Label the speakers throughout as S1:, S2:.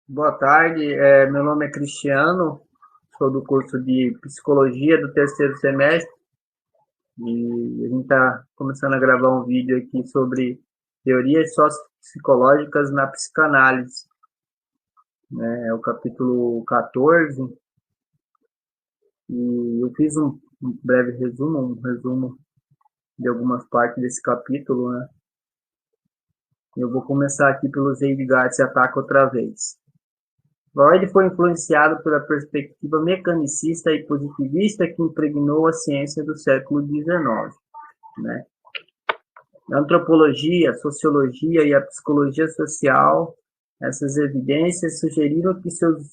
S1: Boa tarde, meu nome é Cristiano, sou do curso de Psicologia do terceiro semestre e a gente está começando a gravar um vídeo aqui sobre teorias sociopsicológicas na psicanálise, né? É o capítulo 14 e eu fiz um breve resumo, um resumo de algumas partes desse capítulo, né? Eu vou começar aqui pelo Zeitgeist Ataca outra vez. Freud foi influenciado pela perspectiva mecanicista e positivista que impregnou a ciência do século XIX. Né? A antropologia, a sociologia e a psicologia social, essas evidências sugeriram que seus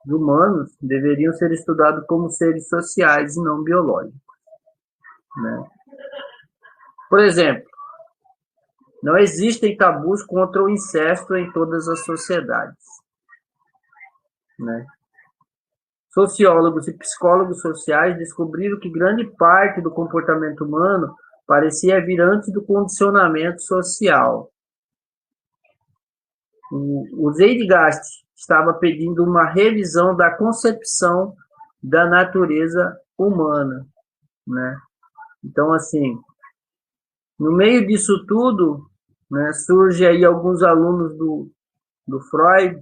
S1: humanos deveriam ser estudados como seres sociais e não biológicos. Né? Por exemplo, não existem tabus contra o incesto em todas as sociedades. Né? Sociólogos e psicólogos sociais descobriram que grande parte do comportamento humano parecia vir antes do condicionamento social. O Zeitgeist estava pedindo uma revisão da concepção da natureza humana, né? Então, assim, no meio disso tudo, né, surge aí alguns alunos do Freud,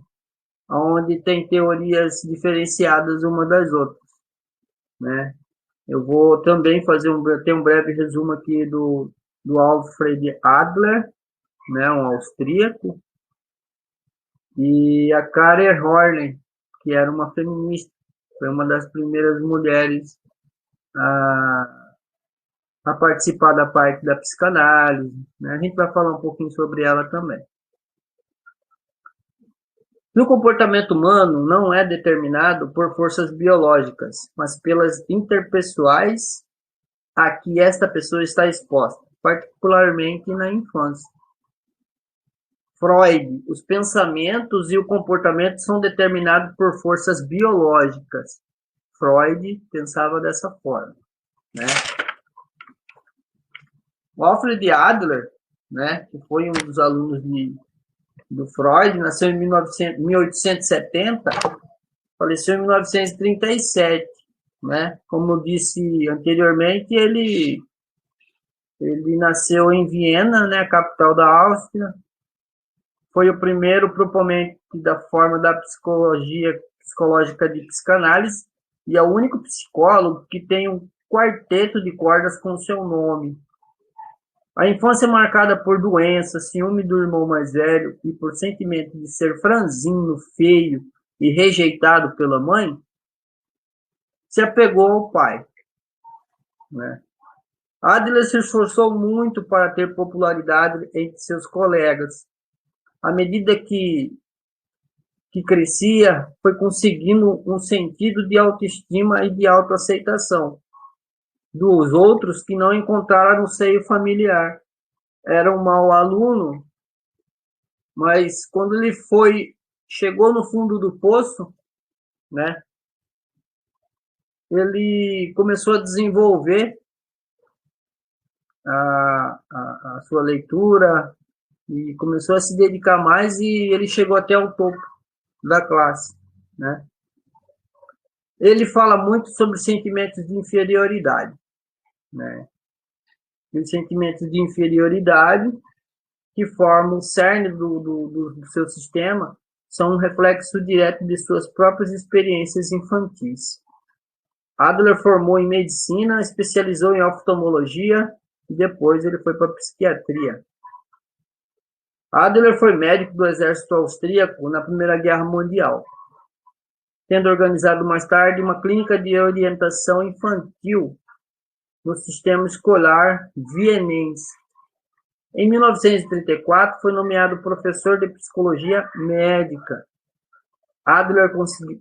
S1: onde tem teorias diferenciadas uma das outras, né? Eu vou também ter um breve resumo aqui do Alfred Adler, né, um austríaco, e a Karen Horney, que era uma feminista, foi uma das primeiras mulheres a participar da parte da psicanálise, né? A gente vai falar um pouquinho sobre ela também. No comportamento humano não é determinado por forças biológicas, mas pelas interpessoais a que esta pessoa está exposta, particularmente na infância. Freud, os pensamentos e o comportamento são determinados por forças biológicas. Freud pensava dessa forma, né? O Alfred Adler, né, que foi um dos alunos do Freud, nasceu em 1870, faleceu em 1937, né? Como eu disse anteriormente, ele nasceu em Viena, né, capital da Áustria. Foi o primeiro proponente da forma da psicologia psicológica de psicanálise e é o único psicólogo que tem um quarteto de cordas com seu nome. A infância marcada por doença, ciúme do irmão mais velho e por sentimento de ser franzino, feio e rejeitado pela mãe, se apegou ao pai. Né? Adler se esforçou muito para ter popularidade entre seus colegas. À medida que crescia, foi conseguindo um sentido de autoestima e de autoaceitação dos outros que não encontraram no seio familiar. Era um mau aluno, mas quando ele chegou no fundo do poço, né, ele começou a desenvolver a sua leitura e começou a se dedicar mais e ele chegou até o topo da classe, né? Ele fala muito sobre sentimentos de inferioridade, né? E os sentimentos de inferioridade que formam o cerne do seu sistema são um reflexo direto de suas próprias experiências infantis. Adler formou em medicina, especializou em oftalmologia e depois ele foi para a psiquiatria. Adler foi médico do exército austríaco na Primeira Guerra Mundial, tendo organizado mais tarde uma clínica de orientação infantil no sistema escolar vienense. Em 1934, foi nomeado professor de psicologia médica. Adler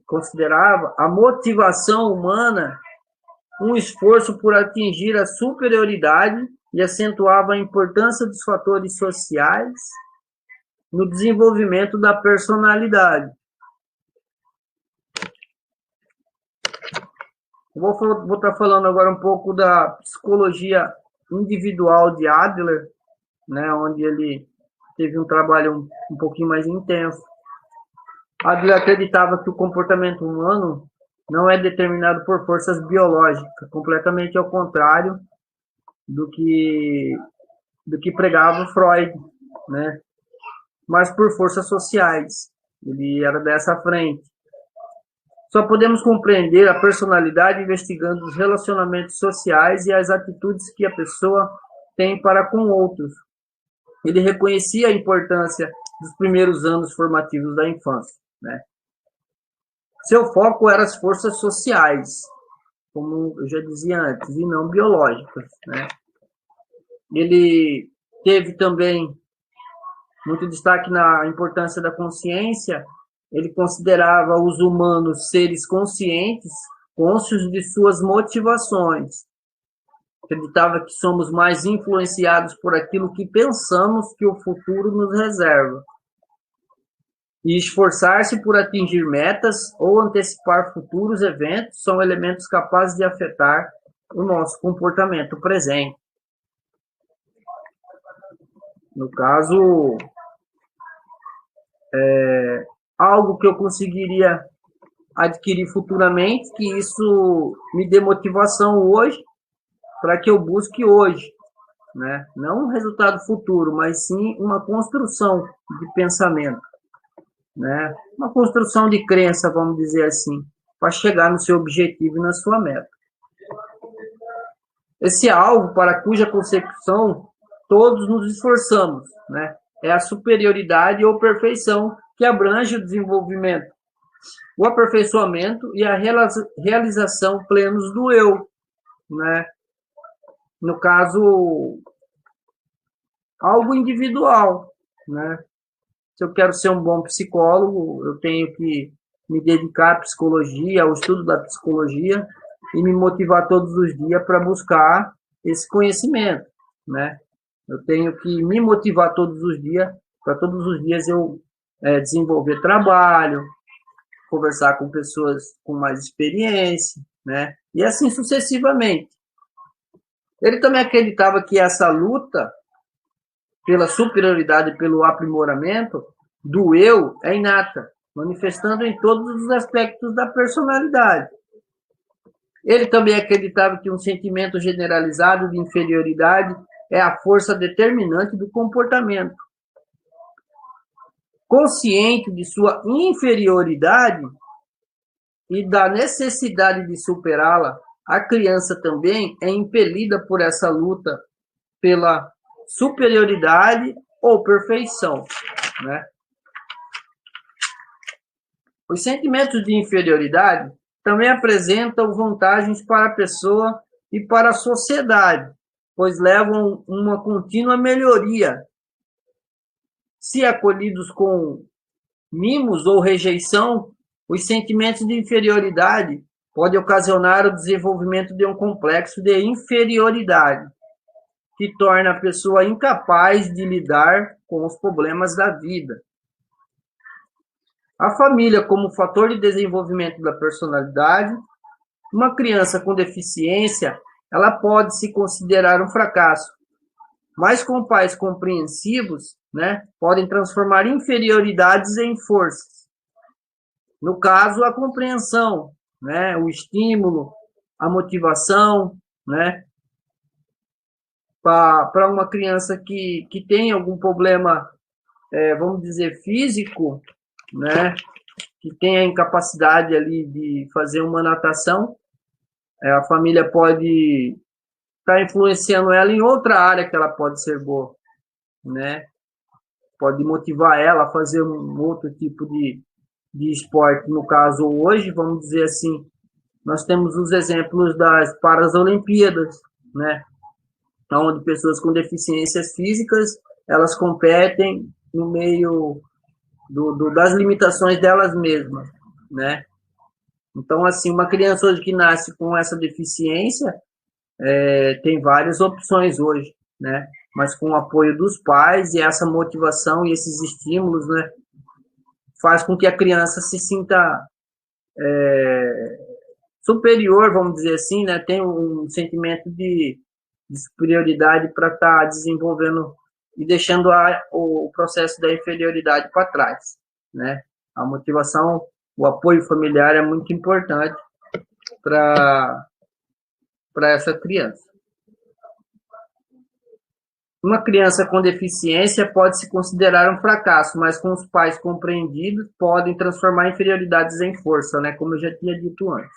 S1: considerava a motivação humana um esforço por atingir a superioridade e acentuava a importância dos fatores sociais no desenvolvimento da personalidade. Eu vou estar falando agora um pouco da psicologia individual de Adler, né, onde ele teve um trabalho um pouquinho mais intenso. Adler acreditava que o comportamento humano não é determinado por forças biológicas, completamente ao contrário do que pregava Freud, né? Mas por forças sociais. Ele era dessa frente. Só podemos compreender a personalidade investigando os relacionamentos sociais e as atitudes que a pessoa tem para com outros. Ele reconhecia a importância dos primeiros anos formativos da infância, né? Seu foco eram as forças sociais, como eu já dizia antes, e não biológicas, né? Ele teve também muito destaque na importância da consciência. Ele considerava os humanos seres conscientes, cônscios de suas motivações. Acreditava que somos mais influenciados por aquilo que pensamos que o futuro nos reserva. E esforçar-se por atingir metas ou antecipar futuros eventos são elementos capazes de afetar o nosso comportamento presente. No caso, algo que eu conseguiria adquirir futuramente, que isso me dê motivação hoje, para que eu busque hoje, né? Não um resultado futuro, mas sim uma construção de pensamento, né? Uma construção de crença, vamos dizer assim, para chegar no seu objetivo e na sua meta. Esse alvo para cuja consecução todos nos esforçamos, né? É a superioridade ou perfeição que abrange o desenvolvimento, o aperfeiçoamento e a realização plenos do eu, né? No caso, algo individual, né? Se eu quero ser um bom psicólogo, eu tenho que me dedicar à psicologia, ao estudo da psicologia e me motivar todos os dias para buscar esse conhecimento, né? Eu tenho que me motivar todos os dias, para todos os dias eu desenvolver trabalho, conversar com pessoas com mais experiência, né? E assim sucessivamente. Ele também acreditava que essa luta pela superioridade e pelo aprimoramento do eu é inata, manifestando em todos os aspectos da personalidade. Ele também acreditava que um sentimento generalizado de inferioridade é a força determinante do comportamento. Consciente de sua inferioridade e da necessidade de superá-la, a criança também é impelida por essa luta pela superioridade ou perfeição, né? Os sentimentos de inferioridade também apresentam vantagens para a pessoa e para a sociedade, pois levam uma contínua melhoria. Se acolhidos com mimos ou rejeição, os sentimentos de inferioridade podem ocasionar o desenvolvimento de um complexo de inferioridade, que torna a pessoa incapaz de lidar com os problemas da vida. A família como fator de desenvolvimento da personalidade. Uma criança com deficiência, ela pode se considerar um fracasso, mas com pais compreensivos, né, podem transformar inferioridades em forças. No caso, a compreensão, né, o estímulo, a motivação, né, para uma criança que tem algum problema, vamos dizer, físico, né, que tem a incapacidade ali de fazer uma natação, a família pode estar influenciando ela em outra área que ela pode ser boa, né? Pode motivar ela a fazer um outro tipo de esporte. No caso, hoje, vamos dizer assim, nós temos os exemplos das Paralimpíadas, né? Onde pessoas com deficiências físicas, elas competem no meio das limitações delas mesmas, né? Então, assim, uma criança hoje que nasce com essa deficiência, tem várias opções hoje, né? Mas com o apoio dos pais e essa motivação e esses estímulos, né? Faz com que a criança se sinta superior, vamos dizer assim, né? Tem um sentimento de superioridade para estar desenvolvendo e deixando o processo da inferioridade para trás, né? A motivação, o apoio familiar é muito importante para essa criança. Uma criança com deficiência pode se considerar um fracasso, mas com os pais compreendidos podem transformar inferioridades em força, né? Como eu já tinha dito antes.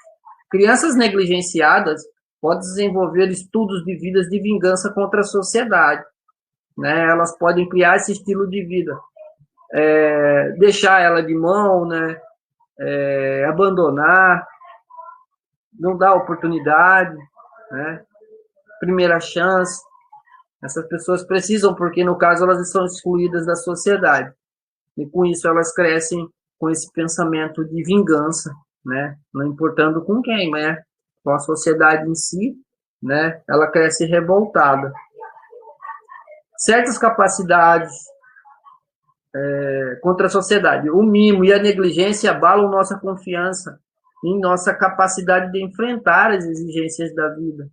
S1: Crianças negligenciadas podem desenvolver estudos de vidas de vingança contra a sociedade, né? Elas podem criar esse estilo de vida, deixar ela de mão, né? Abandonar, não dar oportunidade, né? Primeira chance. Essas pessoas precisam, porque no caso elas são excluídas da sociedade. E com isso elas crescem com esse pensamento de vingança, né? Não importando com quem, né? Com a sociedade em si, né? Ela cresce revoltada. Certas capacidades contra a sociedade. O mimo e a negligência abalam nossa confiança em nossa capacidade de enfrentar as exigências da vida,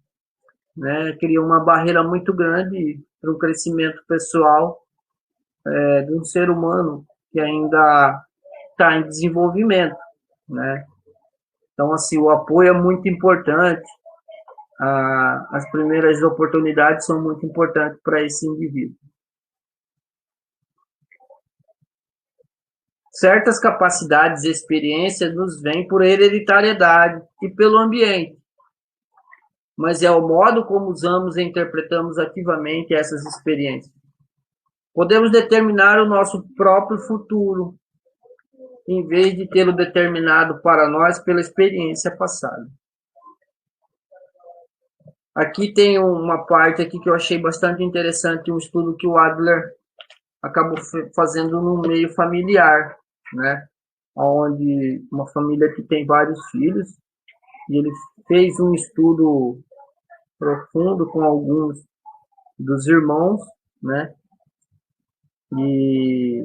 S1: né? Cria uma barreira muito grande para o crescimento pessoal de um ser humano que ainda está em desenvolvimento, né? Então, assim, o apoio é muito importante. As primeiras oportunidades são muito importantes para esse indivíduo. Certas capacidades e experiências nos vêm por hereditariedade e pelo ambiente, mas é o modo como usamos e interpretamos ativamente essas experiências. Podemos determinar o nosso próprio futuro, em vez de tê-lo determinado para nós pela experiência passada. Aqui tem uma parte aqui que eu achei bastante interessante, um estudo que o Adler acabou fazendo no meio familiar, né? Onde uma família que tem vários filhos, e ele fez um estudo profundo com alguns dos irmãos, né? E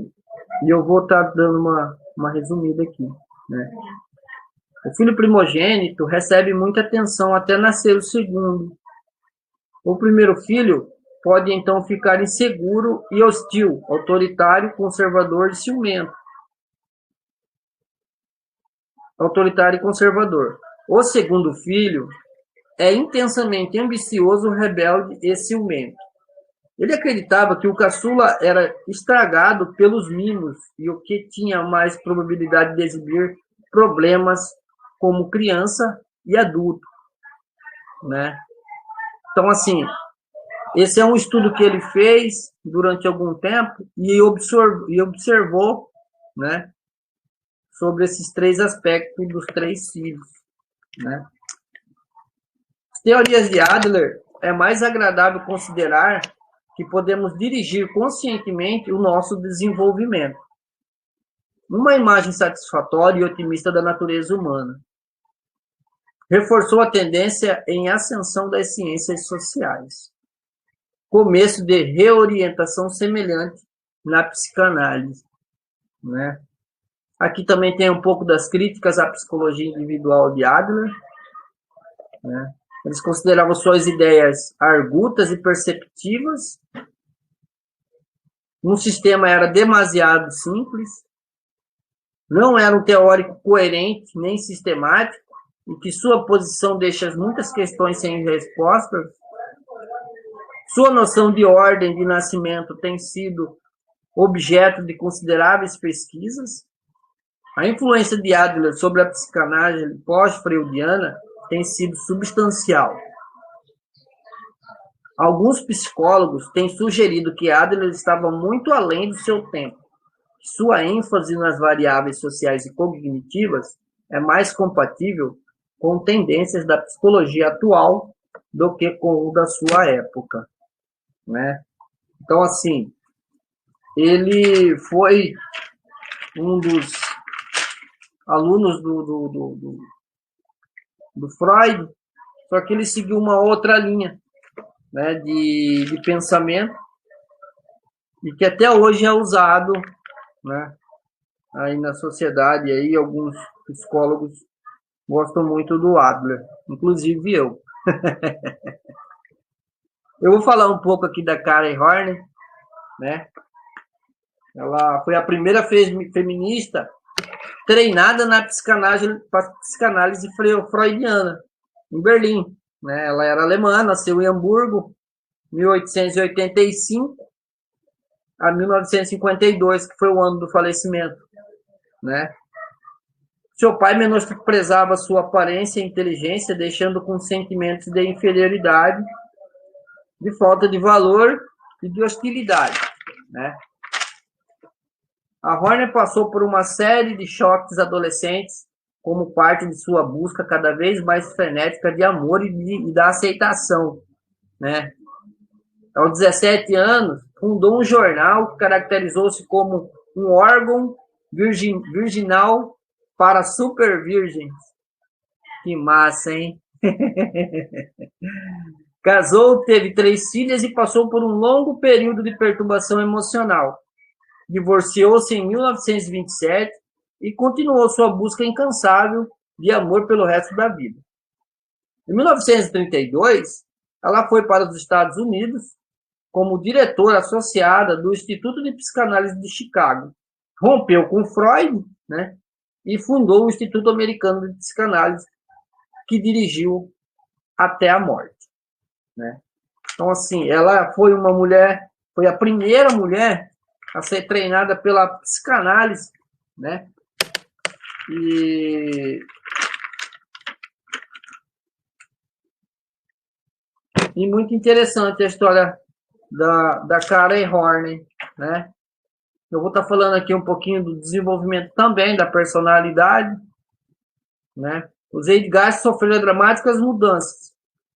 S1: eu vou estar dando uma resumida aqui, né? O filho primogênito recebe muita atenção até nascer o segundo. O primeiro filho pode então ficar inseguro e hostil, autoritário, conservador e ciumento. Autoritário e conservador. O segundo filho é intensamente ambicioso, rebelde e ciumento. Ele acreditava que o caçula era estragado pelos mimos e o que tinha mais probabilidade de exibir problemas como criança e adulto, né? Então, assim, esse é um estudo que ele fez durante algum tempo e observou, né, sobre esses três aspectos dos três filhos, né? As teorias de Adler é mais agradável considerar que podemos dirigir conscientemente o nosso desenvolvimento. Uma imagem satisfatória e otimista da natureza humana. Reforçou a tendência em ascensão das ciências sociais. Começo de reorientação semelhante na psicanálise, né? Aqui também tem um pouco das críticas à psicologia individual de Adler, né? Eles consideravam suas ideias argutas e perceptivas. Um sistema era demasiado simples, não era um teórico coerente nem sistemático, e que sua posição deixa muitas questões sem respostas. Sua noção de ordem de nascimento tem sido objeto de consideráveis pesquisas. A influência de Adler sobre a psicanálise pós-freudiana tem sido substancial. Alguns psicólogos têm sugerido que Adler estava muito além do seu tempo. Sua ênfase nas variáveis sociais e cognitivas é mais compatível com tendências da psicologia atual do que com o da sua época, né? Então, assim, ele foi um dos alunos do Freud, só que ele seguiu uma outra linha, né, de pensamento, e que até hoje é usado, né, aí na sociedade. Aí alguns psicólogos gostam muito do Adler, inclusive eu. Eu vou falar um pouco aqui da Karen Horney, né? Ela foi a primeira feminista treinada na psicanálise freudiana, em Berlim. Né? Ela era alemã, nasceu em Hamburgo, 1885 a 1952, que foi o ano do falecimento. Né? Seu pai menosprezava sua aparência e inteligência, deixando com sentimentos de inferioridade, de falta de valor e de hostilidade. Né? A Horner passou por uma série de choques adolescentes, como parte de sua busca cada vez mais frenética de amor e da aceitação. Né? Aos 17 anos, fundou um jornal que caracterizou-se como um órgão virginal para super virgens. Que massa, hein? Casou, teve 3 filhas e passou por um longo período de perturbação emocional. Divorciou-se em 1927 e continuou sua busca incansável de amor pelo resto da vida. Em 1932, ela foi para os Estados Unidos como diretora associada do Instituto de Psicanálise de Chicago. Rompeu com Freud, né, e fundou o Instituto Americano de Psicanálise, que dirigiu até a morte. Né? Então, assim, ela foi uma mulher, foi a primeira mulher a ser treinada pela psicanálise, né? E muito interessante a história da Karen Horney, né? Eu vou estar falando aqui um pouquinho do desenvolvimento também da personalidade, né? Os Zeitgeist sofreram dramáticas mudanças.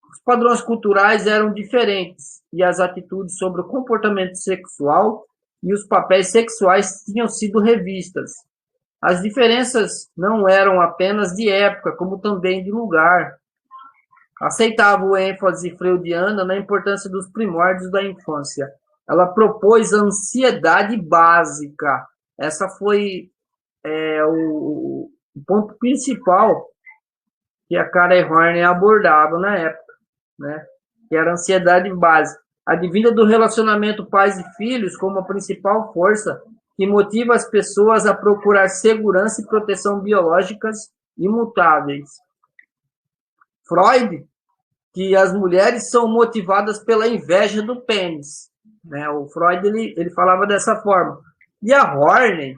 S1: Os padrões culturais eram diferentes e as atitudes sobre o comportamento sexual e os papéis sexuais tinham sido revistas. As diferenças não eram apenas de época, como também de lugar. Aceitava o ênfase freudiana na importância dos primórdios da infância. Ela propôs a ansiedade básica. Essa foi o ponto principal que a Karen Horney abordava na época, né? Que era a ansiedade básica. Advinda do relacionamento pais e filhos como a principal força que motiva as pessoas a procurar segurança e proteção biológicas imutáveis. Freud, que as mulheres são motivadas pela inveja do pênis. Né? O Freud ele falava dessa forma. E a Horney,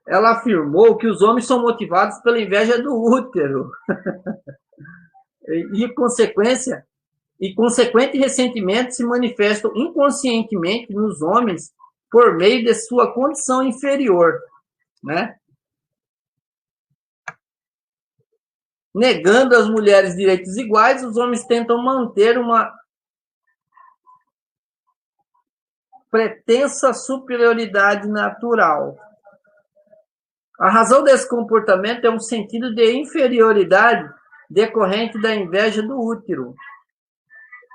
S1: ela afirmou que os homens são motivados pela inveja do útero. E consequente ressentimento se manifestam inconscientemente nos homens por meio de sua condição inferior, né? Negando às mulheres direitos iguais, os homens tentam manter uma pretensa superioridade natural. A razão desse comportamento é um sentido de inferioridade decorrente da inveja do útero.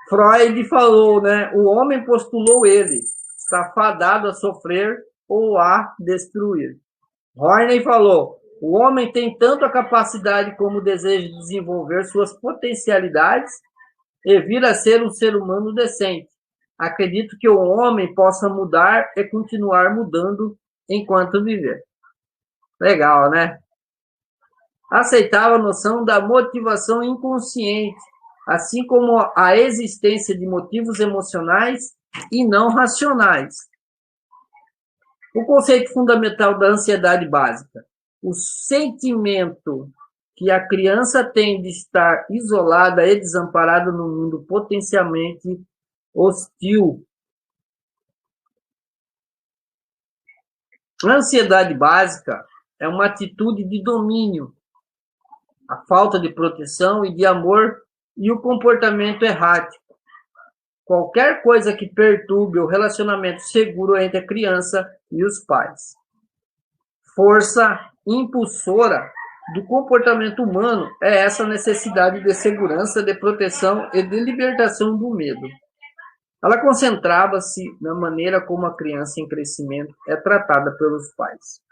S1: Freud falou, né? O homem postulou ele, está fadado a sofrer ou a destruir. Horney falou, o homem tem tanto a capacidade como o desejo de desenvolver suas potencialidades e vir a ser um ser humano decente. Acredito que o homem possa mudar e continuar mudando enquanto viver. Legal, né? Aceitava a noção da motivação inconsciente, assim como a existência de motivos emocionais e não racionais. O conceito fundamental da ansiedade básica, o sentimento que a criança tem de estar isolada e desamparada no mundo potencialmente hostil. A ansiedade básica é uma atitude de domínio, a falta de proteção e de amor e o comportamento errático. Qualquer coisa que perturbe o relacionamento seguro entre a criança e os pais. Força impulsora do comportamento humano é essa necessidade de segurança, de proteção e de libertação do medo. Ela concentrava-se na maneira como a criança em crescimento é tratada pelos pais.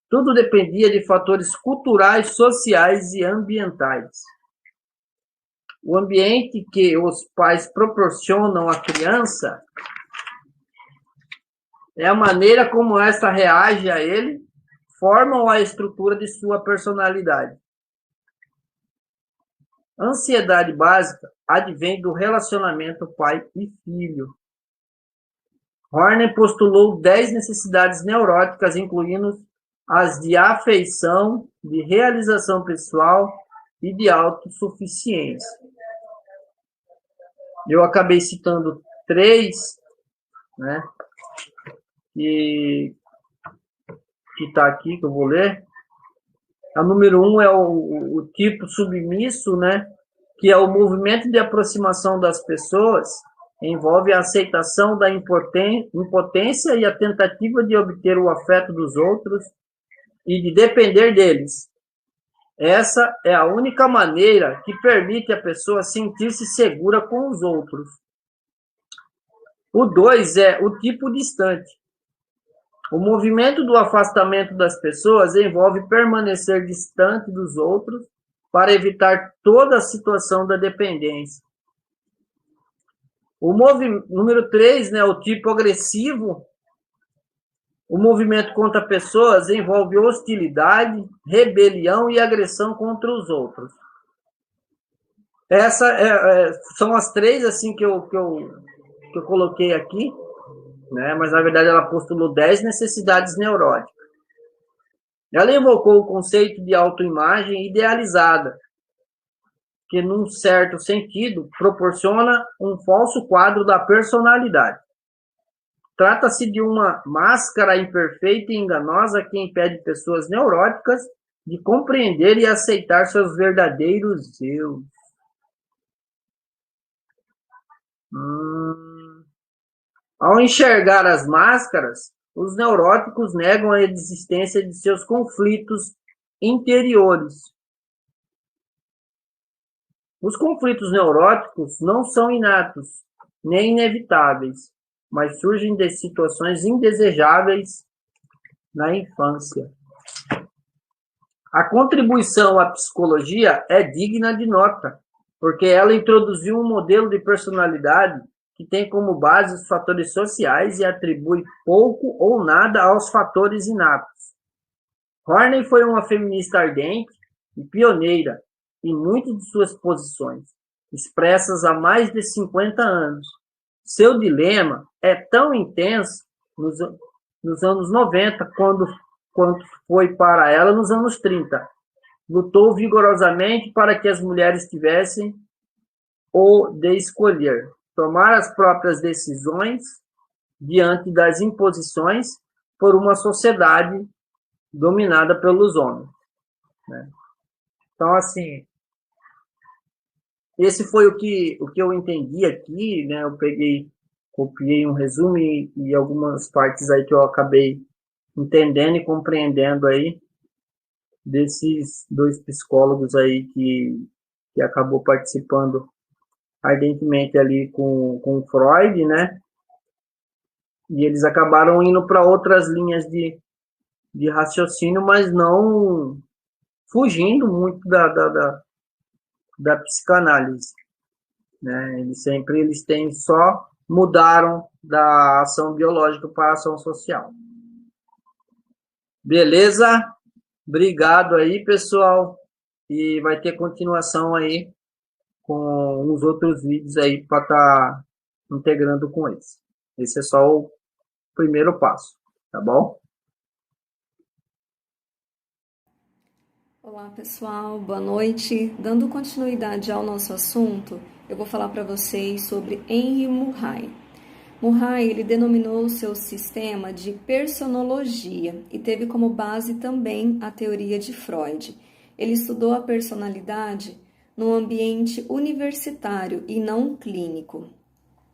S1: Tudo dependia de fatores culturais, sociais e ambientais. O ambiente que os pais proporcionam à criança é a maneira como essa reage a ele, formam a estrutura de sua personalidade. Ansiedade básica advém do relacionamento pai e filho. Horner postulou 10 necessidades neuróticas, incluindo as de afeição, de realização pessoal e de autossuficiência. Eu acabei citando 3, né, que está aqui, que eu vou ler. A número 1 é o tipo submisso, né, que é o movimento de aproximação das pessoas, envolve a aceitação da impotência e a tentativa de obter o afeto dos outros e de depender deles. Essa é a única maneira que permite a pessoa sentir-se segura com os outros. O 2 é o tipo distante. O movimento do afastamento das pessoas envolve permanecer distante dos outros para evitar toda a situação da dependência. O número 3, né, o tipo agressivo. O movimento contra pessoas envolve hostilidade, rebelião e agressão contra os outros. Essas são as 3 assim, que eu coloquei aqui, né? Mas na verdade ela postulou 10 necessidades neuróticas. Ela evocou o conceito de autoimagem idealizada, que num certo sentido proporciona um falso quadro da personalidade. Trata-se de uma máscara imperfeita e enganosa que impede pessoas neuróticas de compreender e aceitar seus verdadeiros eu. Ao enxergar as máscaras, os neuróticos negam a existência de seus conflitos interiores. Os conflitos neuróticos não são inatos, nem inevitáveis, mas surgem de situações indesejáveis na infância. A contribuição à psicologia é digna de nota, porque ela introduziu um modelo de personalidade que tem como base os fatores sociais e atribui pouco ou nada aos fatores inatos. Horney foi uma feminista ardente e pioneira em muitas de suas posições, expressas há mais de 50 anos. Seu dilema é tão intenso nos anos 90 quanto foi para ela nos anos 30. Lutou vigorosamente para que as mulheres tivessem o de escolher, tomar as próprias decisões diante das imposições por uma sociedade dominada pelos homens, né? Então, assim, esse foi o que eu entendi aqui, né? Eu copiei um resumo e algumas partes aí que eu acabei entendendo e compreendendo aí desses 2 psicólogos aí que acabou participando ardentemente ali com Freud, né? E eles acabaram indo para outras linhas de raciocínio, mas não fugindo muito da psicanálise, né? Eles só mudaram da ação biológica para a ação social. Beleza? Obrigado aí, pessoal. E vai ter continuação aí com os outros vídeos aí para estar integrando com eles. Esse é só o primeiro passo, tá bom?
S2: Olá, pessoal. Boa noite. Dando continuidade ao nosso assunto, eu vou falar para vocês sobre Henry Murray. Murray, ele denominou o seu sistema de personologia e teve como base também a teoria de Freud. Ele estudou a personalidade no ambiente universitário e não clínico.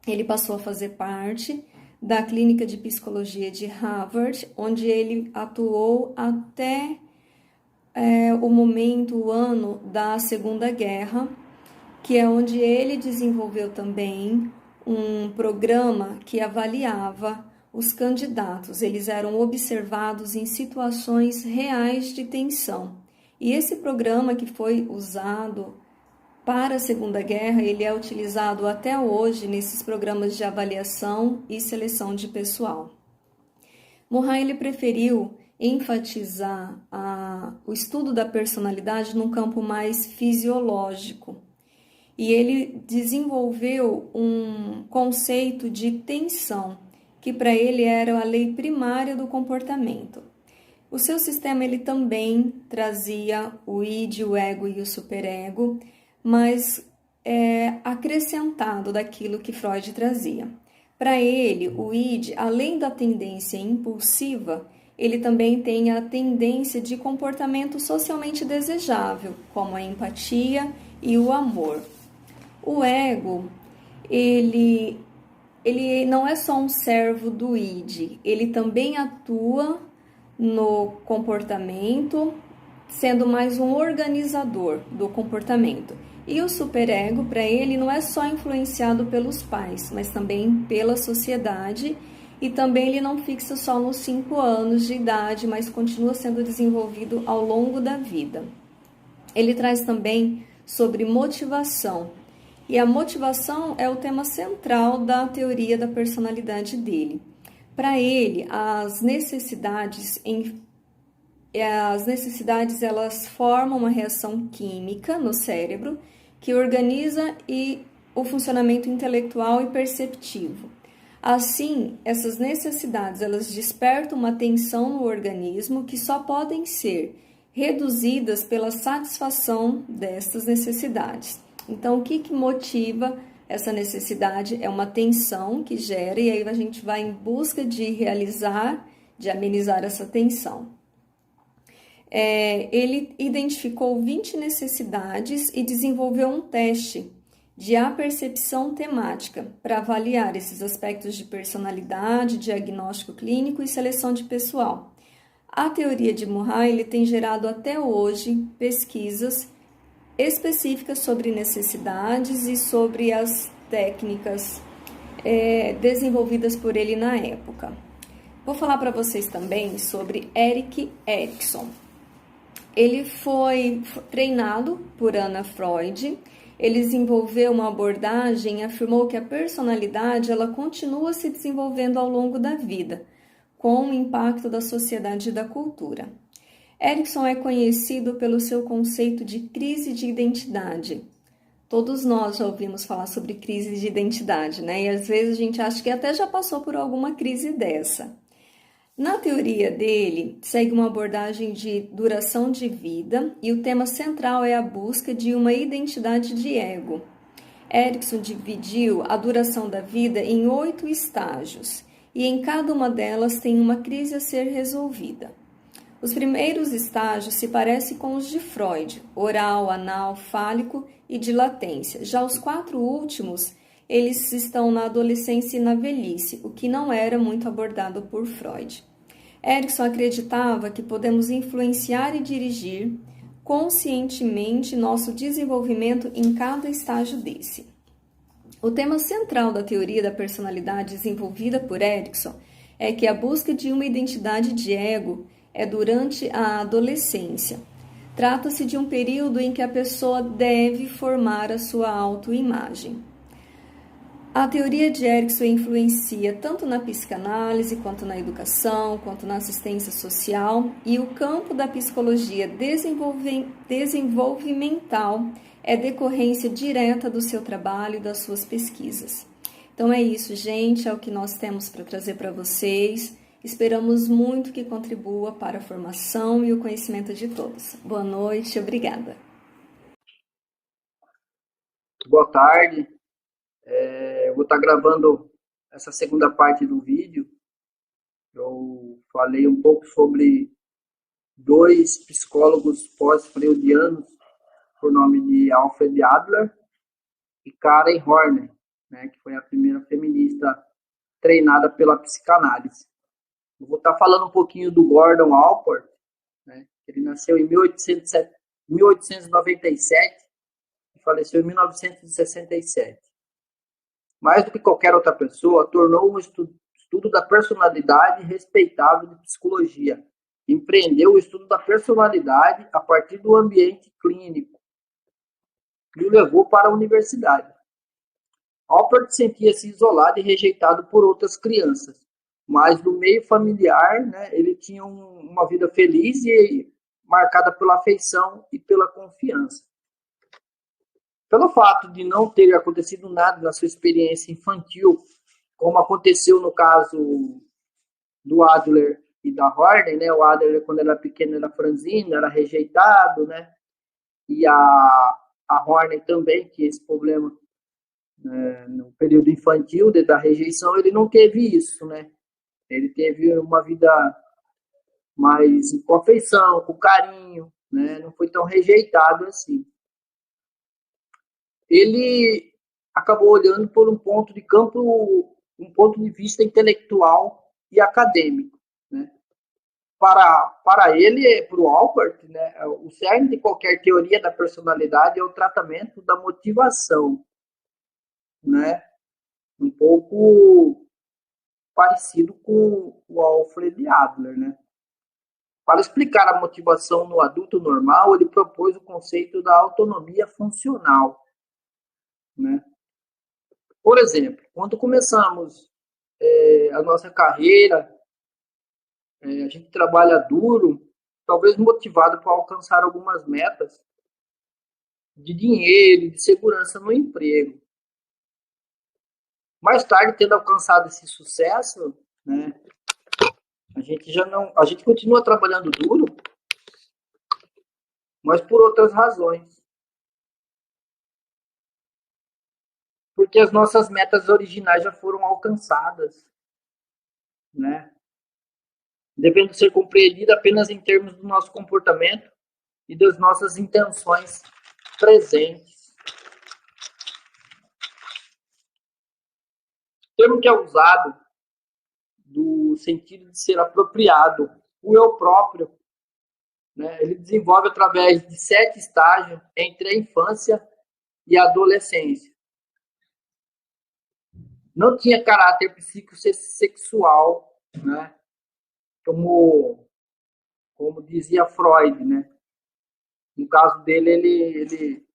S2: Ele passou a fazer parte da Clínica de Psicologia de Harvard, onde ele atuou até o ano da Segunda Guerra, que é onde ele desenvolveu também um programa que avaliava os candidatos. Eles eram observados em situações reais de tensão. E esse programa que foi usado para a Segunda Guerra, ele é utilizado até hoje nesses programas de avaliação e seleção de pessoal. Murray, ele preferiu enfatizar o estudo da personalidade num campo mais fisiológico. E ele desenvolveu um conceito de tensão, que para ele era a lei primária do comportamento. O seu sistema ele também trazia o id, o ego e o superego, mas acrescentado daquilo que Freud trazia. Para ele, o id, além da tendência impulsiva, ele também tem a tendência de comportamento socialmente desejável, como a empatia e o amor. O ego, ele não é só um servo do id, ele também atua no comportamento, sendo mais um organizador do comportamento. E o superego, para ele, não é só influenciado pelos pais, mas também pela sociedade, e também ele não fixa só nos 5 anos de idade, mas continua sendo desenvolvido ao longo da vida. Ele traz também sobre motivação, e a motivação é o tema central da teoria da personalidade dele. Para ele, as necessidades elas formam uma reação química no cérebro que organiza o funcionamento intelectual e perceptivo. Assim, essas necessidades elas despertam uma tensão no organismo que só podem ser reduzidas pela satisfação destas necessidades. Então, o que motiva essa necessidade? É uma tensão que gera, e aí a gente vai em busca de amenizar essa tensão. Ele identificou 20 necessidades e desenvolveu um teste de apercepção temática para avaliar esses aspectos de personalidade, diagnóstico clínico e seleção de pessoal. A teoria de Murray ele tem gerado até hoje pesquisas específicas sobre necessidades e sobre as técnicas desenvolvidas por ele na época. Vou falar para vocês também sobre Erik Erikson. Ele foi treinado por Anna Freud, ele desenvolveu uma abordagem e afirmou que a personalidade ela continua se desenvolvendo ao longo da vida, com o impacto da sociedade e da cultura. Erikson é conhecido pelo seu conceito de crise de identidade. Todos nós já ouvimos falar sobre crise de identidade, né? E às vezes a gente acha que até já passou por alguma crise dessa. Na teoria dele, segue uma abordagem de duração de vida e o tema central é a busca de uma identidade de ego. Erikson dividiu a duração da vida em 8 estágios e em cada uma delas tem uma crise a ser resolvida. Os primeiros estágios se parecem com os de Freud, oral, anal, fálico e de latência. Já os 4 últimos, eles estão na adolescência e na velhice, o que não era muito abordado por Freud. Erikson acreditava que podemos influenciar e dirigir conscientemente nosso desenvolvimento em cada estágio desse. O tema central da teoria da personalidade desenvolvida por Erikson é que a busca de uma identidade de ego é durante a adolescência. Trata-se de um período em que a pessoa deve formar a sua autoimagem. A teoria de Erikson influencia tanto na psicanálise, quanto na educação, quanto na assistência social, e o campo da psicologia desenvolvimental é decorrência direta do seu trabalho e das suas pesquisas. Então é isso, gente, é o que nós temos para trazer para vocês. Esperamos muito que contribua para a formação e o conhecimento de todos. Boa noite, obrigada.
S1: Boa tarde. Eu vou estar gravando essa segunda parte do vídeo. Eu falei um pouco sobre 2 psicólogos pós-freudianos, por nome de Alfred Adler e Karen Horney, né, que foi a primeira feminista treinada pela psicanálise. Eu vou estar falando um pouquinho do Gordon Allport, né, ele nasceu em 1897 e faleceu em 1967. Mais do que qualquer outra pessoa, tornou um estudo da personalidade respeitável de psicologia. Empreendeu o estudo da personalidade a partir do ambiente clínico e o levou para a universidade. Allport sentia-se isolado e rejeitado por outras crianças, mas no meio familiar, né, ele tinha uma vida feliz e marcada pela afeição e pela confiança. Pelo fato de não ter acontecido nada na sua experiência infantil, como aconteceu no caso do Adler e da Horner, né? O Adler, quando era pequeno, era franzino, era rejeitado, né? E a Horner também, que esse problema no período infantil da rejeição, ele não teve isso, né? Ele teve uma vida mais com afeição, com carinho, né? Não foi tão rejeitado assim. Ele acabou olhando por um ponto de vista intelectual e acadêmico, né? Para ele, para o Alpert, né, o cerne de qualquer teoria da personalidade é o tratamento da motivação, né? Um pouco parecido com o Alfred Adler, né? Para explicar a motivação no adulto normal, ele propôs o conceito da autonomia funcional, né? Por exemplo, quando começamos a nossa carreira, a gente trabalha duro, talvez motivado para alcançar algumas metas de dinheiro, de segurança no emprego. Mais tarde, tendo alcançado esse sucesso, né, a gente continua trabalhando duro, mas por outras razões. Porque as nossas metas originais já foram alcançadas, né? Devendo ser compreendida apenas em termos do nosso comportamento e das nossas intenções presentes. O termo que é usado do sentido de ser apropriado, o eu próprio, né, ele desenvolve através de 7 estágios entre a infância e a adolescência. Não tinha caráter psicossexual, né, como dizia Freud, né? No caso dele,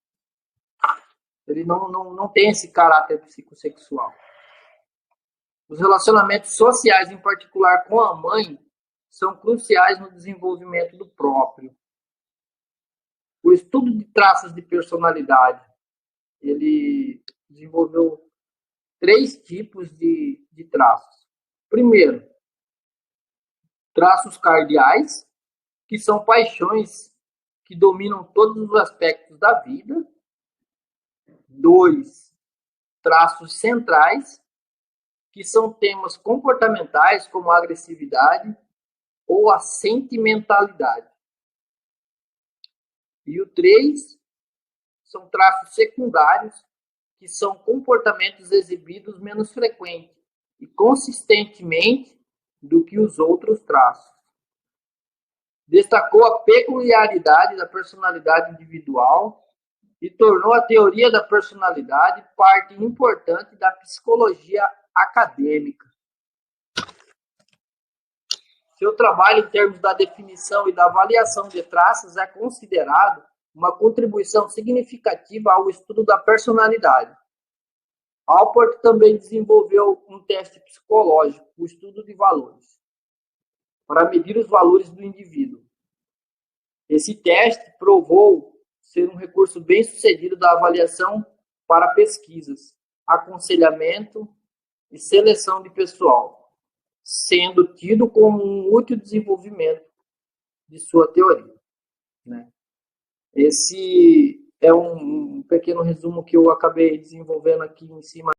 S1: ele não tem esse caráter psicossexual. Os relacionamentos sociais, em particular com a mãe, são cruciais no desenvolvimento do próprio. O estudo de traços de personalidade, ele desenvolveu 3 tipos de traços. Primeiro, traços cardeais, que são paixões que dominam todos os aspectos da vida. 2, traços centrais, que são temas comportamentais, como a agressividade ou a sentimentalidade. E o 3 são traços secundários, que são comportamentos exibidos menos frequentes e consistentemente do que os outros traços. Destacou a peculiaridade da personalidade individual e tornou a teoria da personalidade parte importante da psicologia acadêmica. Seu trabalho em termos da definição e da avaliação de traços é considerado uma contribuição significativa ao estudo da personalidade. Alpert também desenvolveu um teste psicológico, o estudo de valores, para medir os valores do indivíduo. Esse teste provou ser um recurso bem sucedido da avaliação para pesquisas, aconselhamento e seleção de pessoal, sendo tido como um útil desenvolvimento de sua teoria, né? Esse é um pequeno resumo que eu acabei desenvolvendo aqui em cima